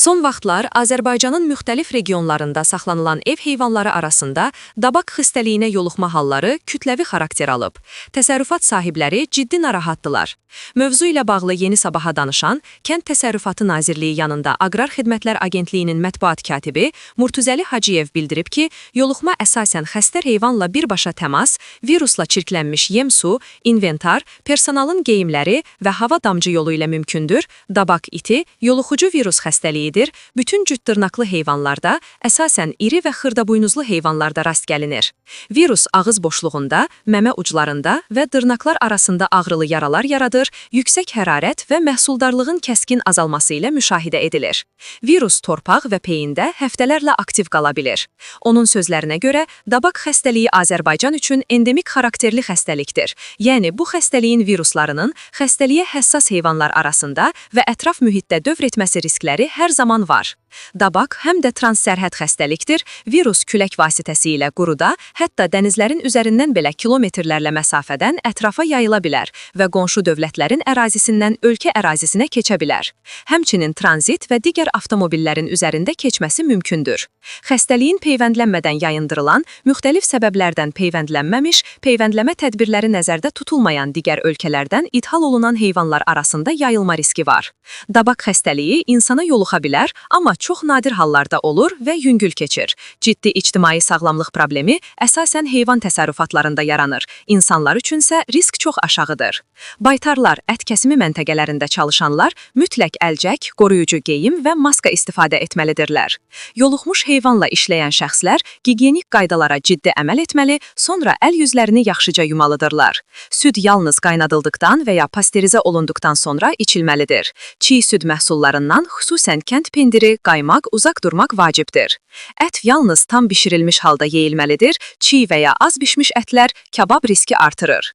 Son vaxtlar Azərbaycanın müxtəlif regionlarında saxlanılan ev heyvanları arasında dabaq xəstəliyinə yoluxma halları kütləvi xarakter alıb. Təsərrüfat sahibləri ciddi narahatdılar. Mövzu ilə bağlı Yeni Sabaha danışan Kənd Təsərrüfatı Nazirliyi yanında Aqrar Xidmətlər Agentliyinin mətbuat katibi Murtuzəli Hacıyev bildirib ki, yoluxma əsasən xəstər heyvanla birbaşa təmas, virusla çirklənmiş yem su, inventar, personalın geyimləri və hava damcı yolu ilə mümkündür. Dabaq iti yoluxucu virus xəstəliyidir. Bütün cüt dırnaqlı heyvanlarda, əsasən iri və xırdabuynuzlu heyvanlarda rast gəlinir. Virus ağız boşluğunda, məmə uclarında və dırnaqlar arasında ağrılı yaralar yaradır, yüksək hərarət və məhsuldarlığın kəskin azalması ilə müşahidə edilir. Virus torpaq və peyində həftələrlə aktiv qala bilir. Onun sözlərinə görə, dabaq xəstəliyi Azərbaycan üçün endemik xarakterli xəstəlikdir. Yəni, bu xəstəliyin viruslarının xəstəliyə həssas heyvanlar arasında və ətraf mühitdə dövr etməsi riskləri hər zaman var. Dabaq həm də transsərhəd xəstəlikdir, virus külək vasitəsilə quruda, hətta dənizlərin üzərindən belə kilometrlərlə məsafədən ətrafa yayıla bilər və qonşu dövlətlərin ərazisindən ölkə ərazisinə keçə bilər. Həmçinin tranzit və digər avtomobillerin üzərində keçməsi mümkündür. Xəstəliyin peyvəndlənmədən yayındırılan, müxtəlif səbəblərdən peyvəndlənməmiş, peyvəndləmə tədbirləri nəzərdə tutulmayan digər ölkələrdən ithal olunan heyvanlar arasında yayılma riski var. Dabaq xəstəliyi insana yoluxa bilər, amma çox nadir hallarda olur və yüngül keçir. Ciddi ictimai sağlamlıq problemi əsasən heyvan təsərrüfatlarında yaranır. İnsanlar üçünsə risk çox aşağıdır. Baytarlar, ət kəsimi məntəqələrində çalışanlar mütləq əlcək, qoruyucu geyim və maska istifadə etməlidirlər. Yoluxmuş heyvanla işləyən şəxslər gigiyenik qaydalara ciddi əməl etməli, sonra əl yüzlərini yaxşıca yumalıdırlar. Süd yalnız qaynadıldıqdan və ya pasterizə olunduqdan sonra içilməlidir. Çiğ süd məhsullarından xüsusən kənd pendiri, qaymaq uzaq durmaq vacibdir. Ət yalnız tam bişirilmiş halda yeyilməlidir, çiğ və ya az bişmiş ətlər kabab riski artırır.